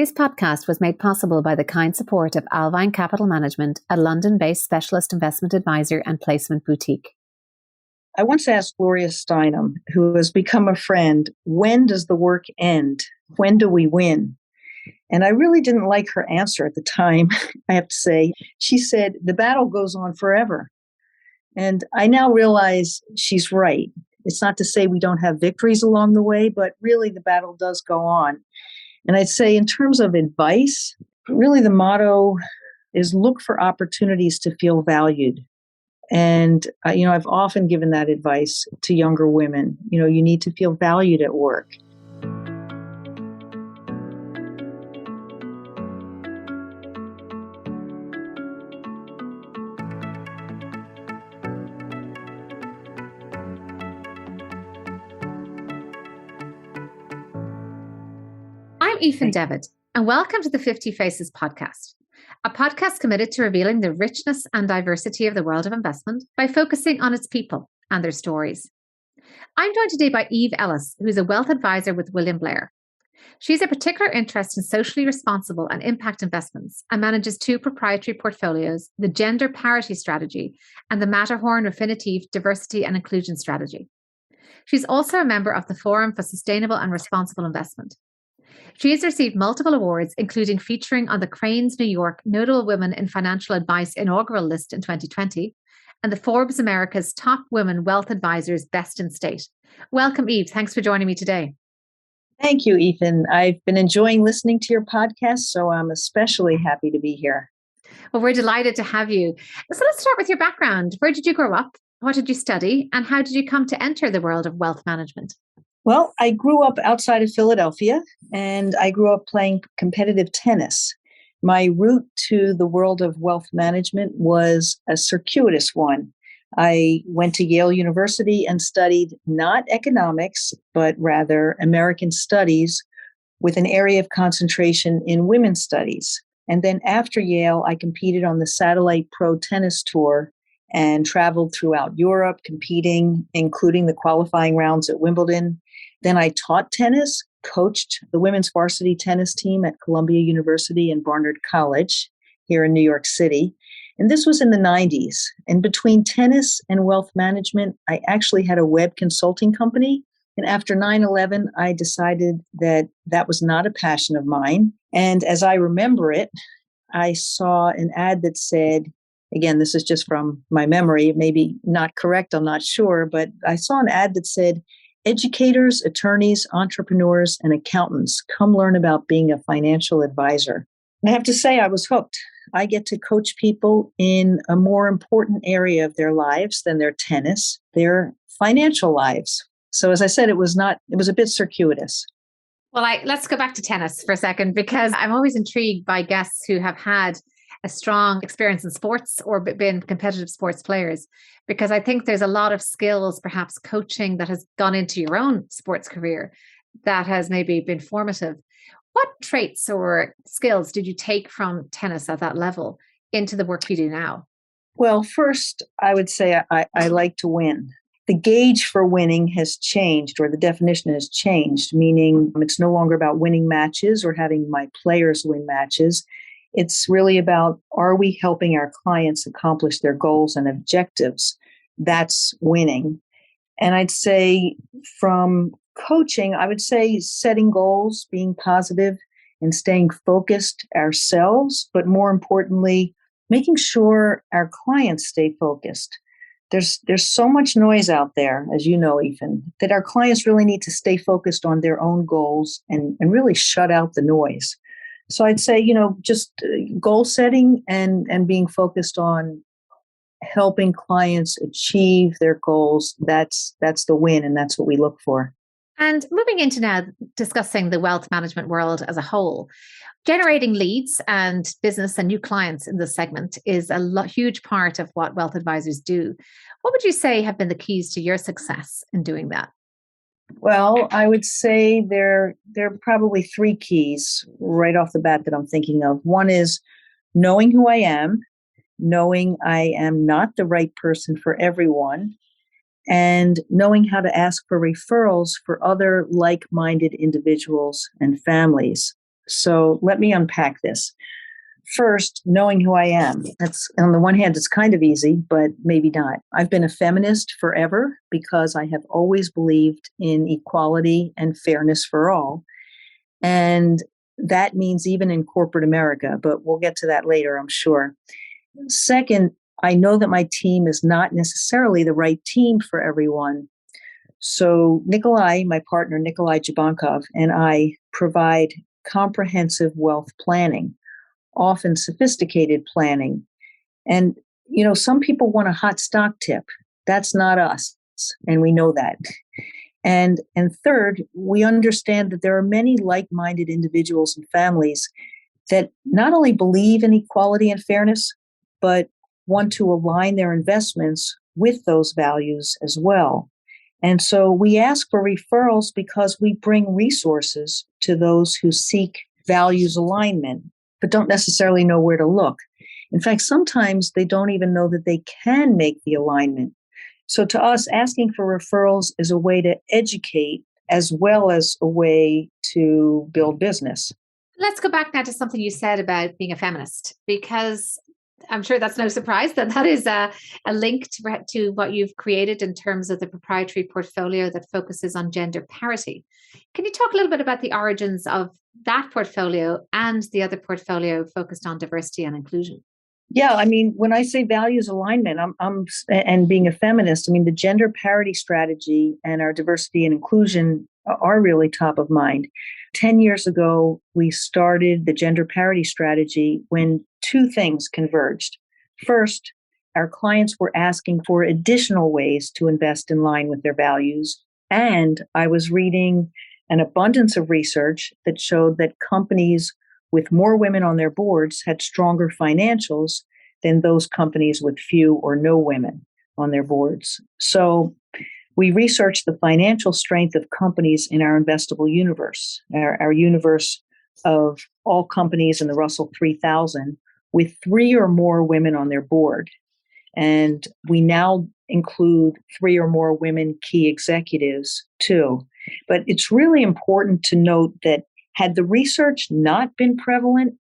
This podcast was made possible by the kind support of Alvine Capital Management, a London-based specialist investment advisor and placement boutique. I once asked Gloria Steinem, who has become a friend, when does the work end? When do we win? And I really didn't like her answer at the time, I have to say. She said, the battle goes on forever. And I now realize she's right. It's not to say we don't have victories along the way, but really the battle does go on. And I'd say in terms of advice, really the motto is look for opportunities to feel valued. And, I've often given that advice to younger women. You need to feel valued at work. I'm Aoife Devitt, and welcome to the 50 Faces podcast, a podcast committed to revealing the richness and diversity of the world of investment by focusing on its people and their stories. I'm joined today by Eve Ellis, who's a wealth advisor with William Blair. She has a particular interest in socially responsible and impact investments and manages two proprietary portfolios, the Gender Parity Strategy and the Matterhorn Affinity Diversity and Inclusion Strategy. She's also a member of the Forum for Sustainable and Responsible Investment. She has received multiple awards, including featuring on the Crain's New York Notable Women in Financial Advice inaugural list in 2020 and the Forbes America's Top Women Wealth Advisors Best in State. Welcome, Eve. Thanks for joining me today. Thank you, Ethan. I've been enjoying listening to your podcast, so I'm especially happy to be here. Well, we're delighted to have you. So let's start with your background. Where did you grow up? What did you study? And how did you come to enter the world of wealth management? Well, I grew up outside of Philadelphia, and I grew up playing competitive tennis. My route to the world of wealth management was a circuitous one. I went to Yale University and studied not economics, but rather American studies with an area of concentration in women's studies. And then after Yale, I competed on the Satellite Pro Tennis Tour and traveled throughout Europe competing, including the qualifying rounds at Wimbledon. Then I taught tennis, coached the women's varsity tennis team at Columbia University and Barnard College here in New York City. And this was in the 90s. And between tennis and wealth management, I actually had a web consulting company. And after 9/11, I decided that that was not a passion of mine. And as I remember it, I saw an ad that said, again, this is just from my memory, maybe not correct, I'm not sure, but I saw an ad that said, educators, attorneys, entrepreneurs, and accountants, come learn about being a financial advisor. And I have to say, I was hooked. I get to coach people in a more important area of their lives than their tennis, their financial lives. So as I said, it was a bit circuitous. Well, let's go back to tennis for a second, because I'm always intrigued by guests who have had a strong experience in sports or been competitive sports players, because I think there's a lot of skills, perhaps coaching, that has gone into your own sports career that has maybe been formative. What traits or skills did you take from tennis at that level into the work you do now? Well, first, I would say I like to win. The gauge for winning has changed, or the definition has changed, meaning it's no longer about winning matches or having my players win matches. It's really about, are we helping our clients accomplish their goals and objectives? That's winning. And I'd say from coaching, I would say setting goals, being positive, and staying focused ourselves, but more importantly, making sure our clients stay focused. There's so much noise out there, as you know, Ethan, that our clients really need to stay focused on their own goals and really shut out the noise. So I'd say, just goal setting and being focused on helping clients achieve their goals. That's the win, and that's what we look for. And moving into now discussing the wealth management world as a whole, generating leads and business and new clients in this segment is a huge part of what wealth advisors do. What would you say have been the keys to your success in doing that? Well, I would say there are probably three keys right off the bat that I'm thinking of. One is knowing who I am, knowing I am not the right person for everyone, and knowing how to ask for referrals for other like-minded individuals and families. So let me unpack this. First, knowing who I am. That's, on the one hand, it's kind of easy, but maybe not. I've been a feminist forever because I have always believed in equality and fairness for all. And that means even in corporate America, but we'll get to that later, I'm sure. Second, I know that my team is not necessarily the right team for everyone. So Nikolai, my partner, Nikolai Jabankov, and I provide comprehensive wealth planning, often sophisticated planning. And, some people want a hot stock tip. That's not us. And we know that. And third, we understand that there are many like-minded individuals and families that not only believe in equality and fairness, but want to align their investments with those values as well. And so we ask for referrals because we bring resources to those who seek values alignment, but don't necessarily know where to look. In fact, sometimes they don't even know that they can make the alignment. So to us, asking for referrals is a way to educate as well as a way to build business. Let's go back now to something you said about being a feminist, because I'm sure that's no surprise that is a link to what you've created in terms of the proprietary portfolio that focuses on gender parity. Can you talk a little bit about the origins of that portfolio and the other portfolio focused on diversity and inclusion? Yeah, I mean, when I say values alignment, and being a feminist, I mean, the gender parity strategy and our diversity and inclusion are really top of mind. 10 years ago, we started the gender parity strategy when two things converged. First, our clients were asking for additional ways to invest in line with their values. And I was reading an abundance of research that showed that companies with more women on their boards had stronger financials than those companies with few or no women on their boards. So we researched the financial strength of companies in our investable universe, our universe of all companies in the Russell 3000 with 3 or more women on their board. And we now include 3 or more women key executives too. But it's really important to note that had the research not been prevalent,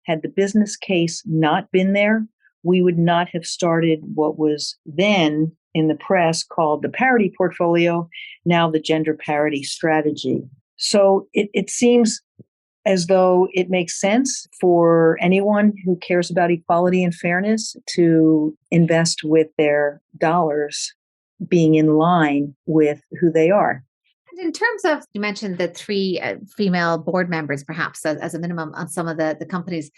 had the business case not been there, we would not have started what was then in the press called the parity portfolio, now the gender parity strategy. So it seems as though it makes sense for anyone who cares about equality and fairness to invest with their dollars being in line with who they are. In terms of, you mentioned the 3 female board members, perhaps as a minimum on some of the companies.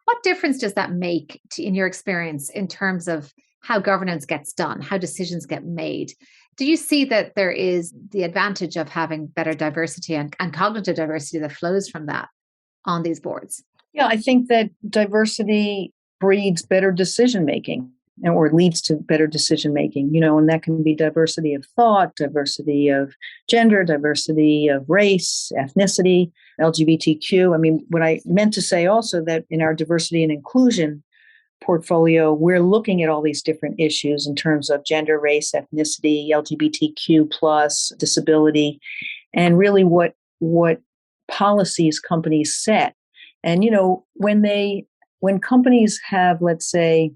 What difference does that make in your experience in terms of how governance gets done, how decisions get made? Do you see that there is the advantage of having better diversity and cognitive diversity that flows from that on these boards? Yeah, I think that diversity breeds better decision making, or leads to better decision making, and that can be diversity of thought, diversity of gender, diversity of race, ethnicity, LGBTQ. I mean, what I meant to say also that in our diversity and inclusion portfolio, we're looking at all these different issues in terms of gender, race, ethnicity, LGBTQ plus, disability, and really what policies companies set. And, when companies have, let's say,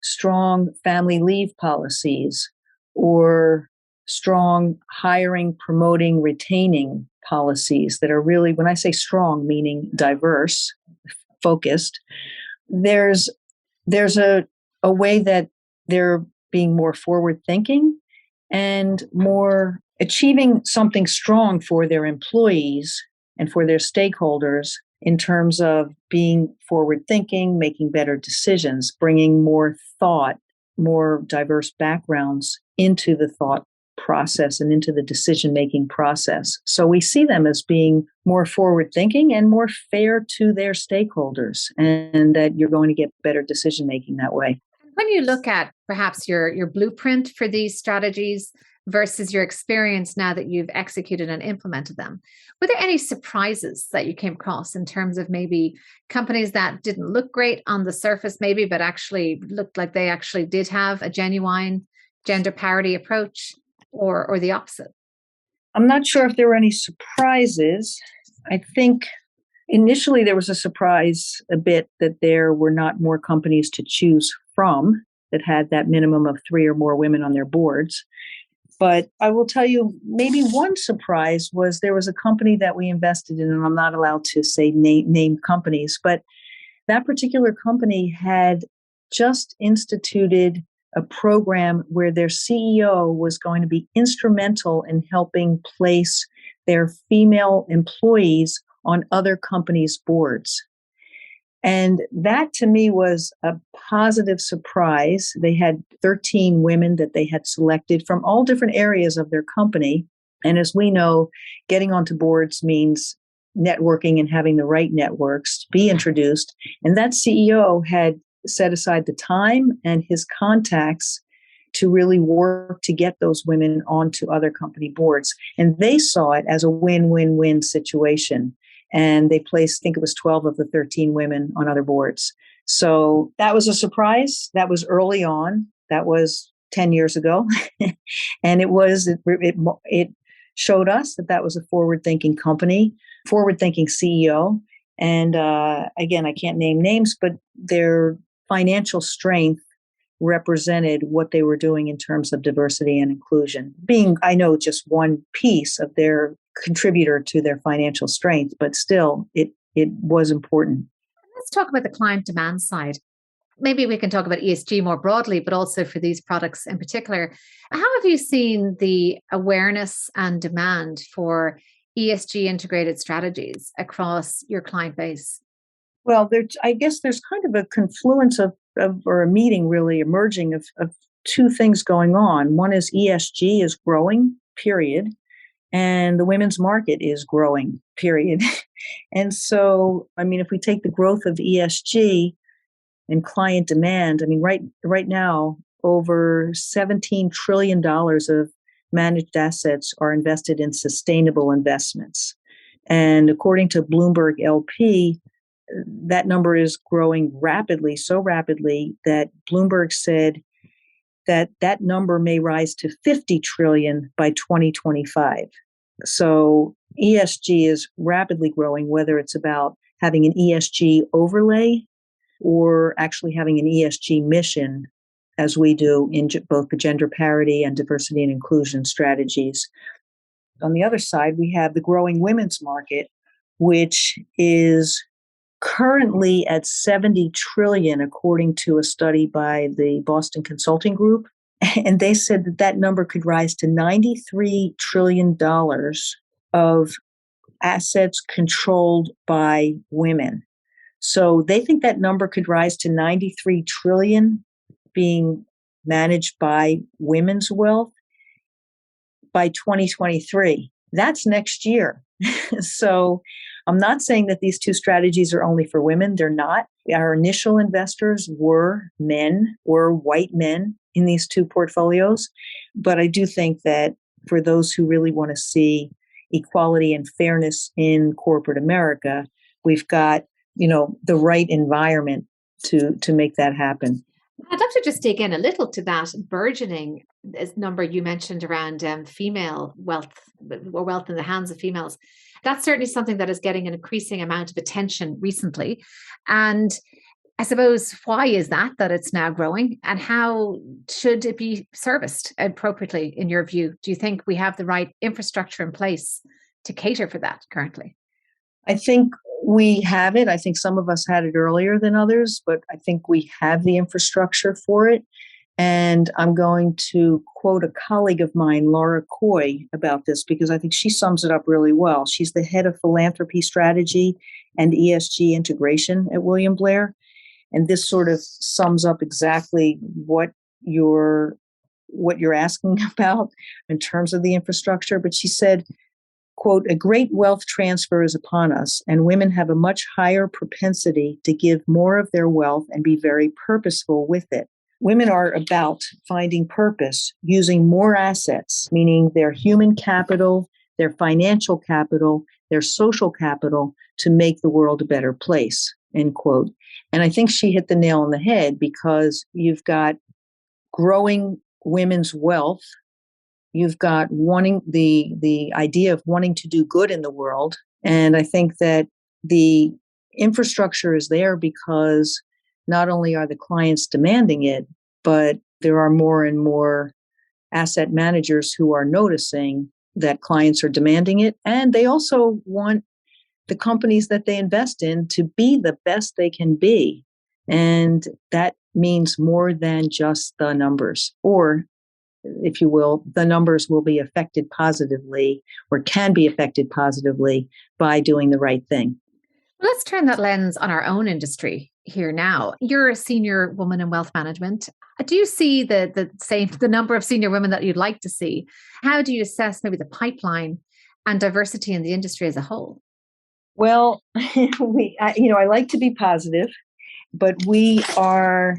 strong family leave policies or strong hiring, promoting, retaining policies that are really, when I say strong, meaning diverse, focused, there's a way that they're being more forward thinking and more achieving something strong for their employees and for their stakeholders in terms of being forward thinking, making better decisions, bringing more thought, more diverse backgrounds into the thought process and into the decision-making process. So we see them as being more forward thinking and more fair to their stakeholders, and that you're going to get better decision-making that way. When you look at perhaps your blueprint for these strategies versus your experience now that you've executed and implemented them, were there any surprises that you came across in terms of maybe companies that didn't look great on the surface, maybe, but actually looked like they actually did have a genuine gender parity approach, or the opposite? I'm not sure if there were any surprises. I think Initially, there was a surprise a bit that there were not more companies to choose from that had that minimum of 3 or more women on their boards. But I will tell you, maybe one surprise was there was a company that we invested in, and I'm not allowed to say name companies, but that particular company had just instituted a program where their CEO was going to be instrumental in helping place their female employees on other companies' boards. And that to me was a positive surprise. They had 13 women that they had selected from all different areas of their company. And as we know, getting onto boards means networking and having the right networks to be introduced. And that CEO had set aside the time and his contacts to really work to get those women onto other company boards. And they saw it as a win-win-win situation. And they placed, I think it was 12 of the 13 women on other boards. So that was a surprise. That was early on. That was 10 years ago. And it showed us that that was a forward-thinking company, forward-thinking CEO. And again, I can't name names, but their financial strength represented what they were doing in terms of diversity and inclusion, being, I know, just one piece of their contributor to their financial strength, but still it was important. Let's talk about the client demand side. Maybe we can talk about ESG more broadly, but also for these products in particular. How have you seen the awareness and demand for ESG integrated strategies across your client base? Well, I guess there's kind of a confluence or a meeting really emerging of two things going on. One is ESG is growing, period. And the women's market is growing, period. And so, I mean, if we take the growth of ESG and client demand, I mean, right now, over $17 trillion of managed assets are invested in sustainable investments. And according to Bloomberg LP, that number is growing rapidly, so rapidly that Bloomberg said that number may rise to 50 trillion by 2025. So ESG is rapidly growing, whether it's about having an ESG overlay or actually having an ESG mission, as we do in both the gender parity and diversity and inclusion strategies. On the other side, we have the growing women's market, which is currently at 70 trillion, according to a study by the Boston Consulting Group. And they said that number could rise to $93 trillion of assets controlled by women. So they think that number could rise to 93 trillion being managed by women's wealth by 2023. That's next year. So I'm not saying that these two strategies are only for women. They're not. Our initial investors were white men in these two portfolios. But I do think that for those who really want to see equality and fairness in corporate America, we've got, the right environment to make that happen. I'd love to just dig in a little to that burgeoning number you mentioned around female wealth, or wealth in the hands of females. That's certainly something that is getting an increasing amount of attention recently. And I suppose, why is that it's now growing, and how should it be serviced appropriately in your view? Do you think we have the right infrastructure in place to cater for that currently? I think we have it. I think some of us had it earlier than others, but I think we have the infrastructure for it. And I'm going to quote a colleague of mine, Laura Coy, about this because I think she sums it up really well. She's the head of philanthropy strategy and ESG integration at William Blair. And this sort of sums up exactly what you're asking about in terms of the infrastructure. But she said, quote, "A great wealth transfer is upon us, and women have a much higher propensity to give more of their wealth and be very purposeful with it. Women are about finding purpose, using more assets, meaning their human capital, their financial capital, their social capital, to make the world a better place," end quote. And I think she hit the nail on the head, because you've got growing women's wealth. You've got wanting the idea of wanting to do good in the world. And I think that the infrastructure is there because not only are the clients demanding it, but there are more and more asset managers who are noticing that clients are demanding it. And they also want the companies that they invest in to be the best they can be. And that means more than just the numbers, or if you will, the numbers will be affected positively or can be affected positively by doing the right thing. Let's turn that lens on our own industry here now. You're a senior woman in wealth management. Do you see the number of senior women that you'd like to see? How do you assess maybe the pipeline and diversity in the industry as a whole? Well, I like to be positive, but we are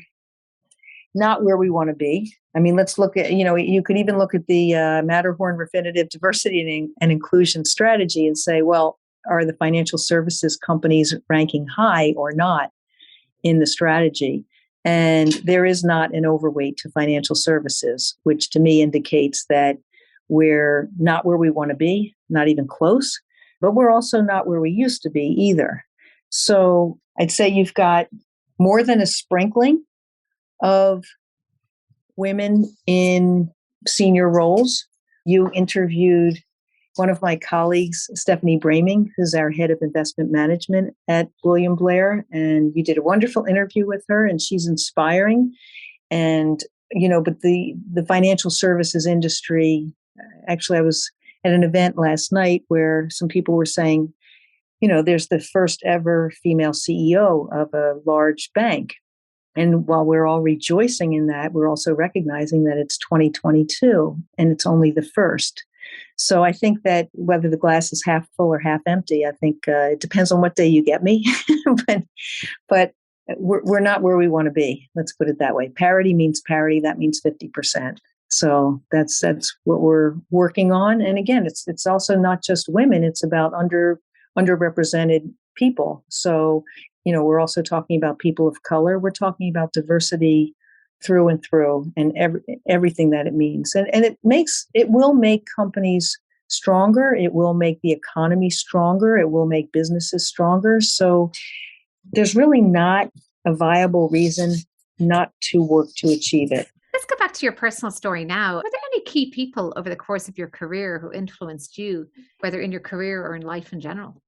not where we want to be. I mean, let's look at, you could even look at the Matterhorn Affinity Diversity and Inclusion Strategy and say, well, are the financial services companies ranking high or not in the strategy? And there is not an overweight to financial services, which to me indicates that we're not where we want to be, not even close, but we're also not where we used to be either. So I'd say you've got more than a sprinkling of women in senior roles. You interviewed one of my colleagues, Stephanie Braming, who's our head of investment management at William Blair, and you did a wonderful interview with her, and she's inspiring. And, but the financial services industry, actually, I was at an event last night where some people were saying, there's the first ever female CEO of a large bank. And while we're all rejoicing in that, we're also recognizing that it's 2022 and it's only the first. So I think that whether the glass is half full or half empty, I think it depends on what day you get me. but we're not where we want to be. Let's put it that way. Parity means parity. That means 50%. So that's what we're working on. And again, it's also not just women. It's about underrepresented people. So we're also talking about people of color. We're talking about diversity through and through, and everything that it means. And it will make companies stronger. It will make the economy stronger. It will make businesses stronger. So there's really not a viable reason not to work to achieve it. Let's go back to your personal story now. Were there any key people over the course of your career who influenced you, whether in your career or in life in general?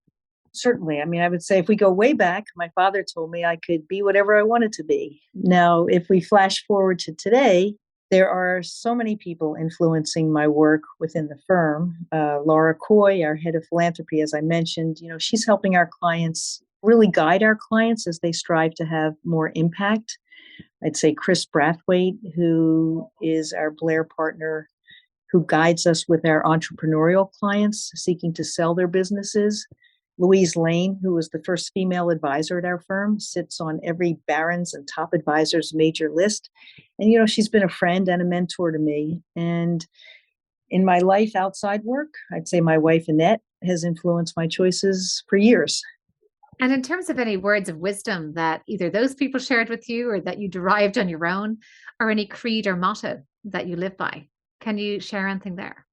Certainly. I mean, I would say if we go way back, my father told me I could be whatever I wanted to be. Now, if we flash forward to today, there are so many people influencing my work within the firm. Laura Coy, our head of philanthropy, as I mentioned, she's helping our clients, really guide our clients as they strive to have more impact. I'd say Chris Brathwaite, who is our Blair partner, who guides us with our entrepreneurial clients seeking to sell their businesses. Louise Lane, who was the first female advisor at our firm, sits on every Barron's and top advisors major list. And, she's been a friend and a mentor to me. And in my life outside work, I'd say my wife, Annette, has influenced my choices for years. And in terms of any words of wisdom that either those people shared with you or that you derived on your own, or any creed or motto that you live by, can you share anything there?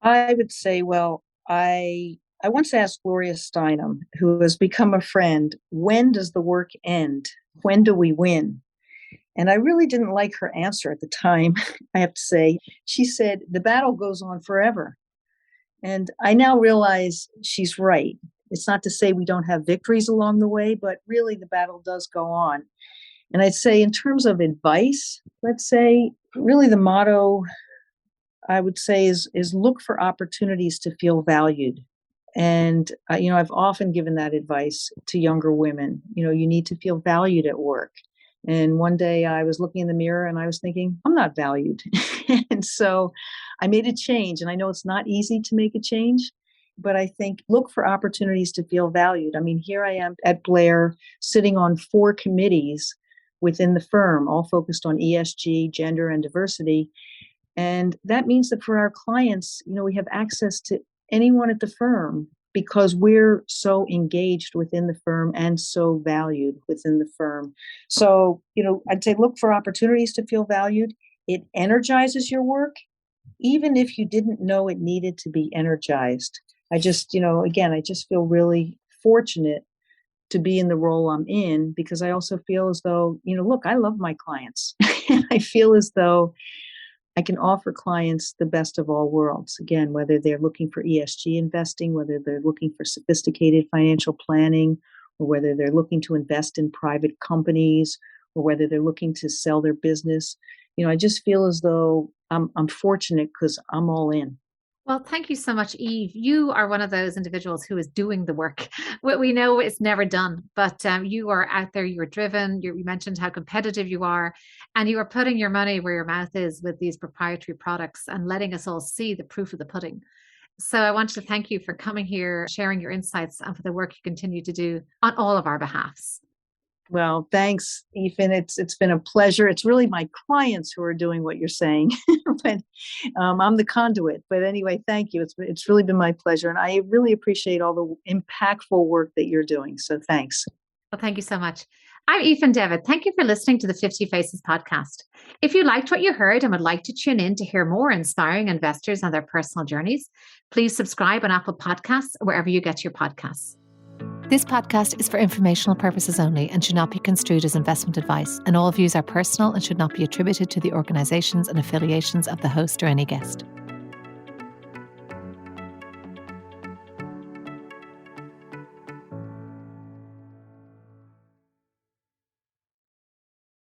I would say, well, I once asked Gloria Steinem, who has become a friend, when does the work end? When do we win? And I really didn't like her answer at the time, I have to say. She said, the battle goes on forever. And I now realize she's right. It's not to say we don't have victories along the way, but really the battle does go on. And I'd say in terms of advice, let's say really the motto I would say is look for opportunities to feel valued. And, I've often given that advice to younger women. You need to feel valued at work. And one day I was looking in the mirror and I was thinking, I'm not valued. And so I made a change. And I know it's not easy to make a change, but I think look for opportunities to feel valued. I mean, here I am at Blair sitting on 4 committees within the firm, all focused on ESG, gender, and diversity. And that means that for our clients, we have access to anyone at the firm because we're so engaged within the firm and so valued within the firm. So, I'd say look for opportunities to feel valued. It energizes your work, even if you didn't know it needed to be energized. I just, I just feel really fortunate to be in the role I'm in, because I also feel as though, look, I love my clients. I feel as though I can offer clients the best of all worlds. Again, whether they're looking for ESG investing, whether they're looking for sophisticated financial planning, or whether they're looking to invest in private companies, or whether they're looking to sell their business. I just feel as though I'm fortunate because I'm all in. Well, thank you so much, Eve. You are one of those individuals who is doing the work. We know it's never done, but you are out there, you're driven. You mentioned how competitive you are, and you are putting your money where your mouth is with these proprietary products and letting us all see the proof of the pudding. So I want to thank you for coming here, sharing your insights, and for the work you continue to do on all of our behalfs. Well, thanks, Ethan. It's been a pleasure. It's really my clients who are doing what you're saying, but I'm the conduit. But anyway, thank you. It's really been my pleasure, and I really appreciate all the impactful work that you're doing. So thanks. Well, thank you so much. I'm Ethan Devitt. Thank you for listening to the 50 Faces podcast. If you liked what you heard and would like to tune in to hear more inspiring investors on their personal journeys, please subscribe on Apple Podcasts or wherever you get your podcasts. This podcast is for informational purposes only and should not be construed as investment advice, and all views are personal and should not be attributed to the organizations and affiliations of the host or any guest.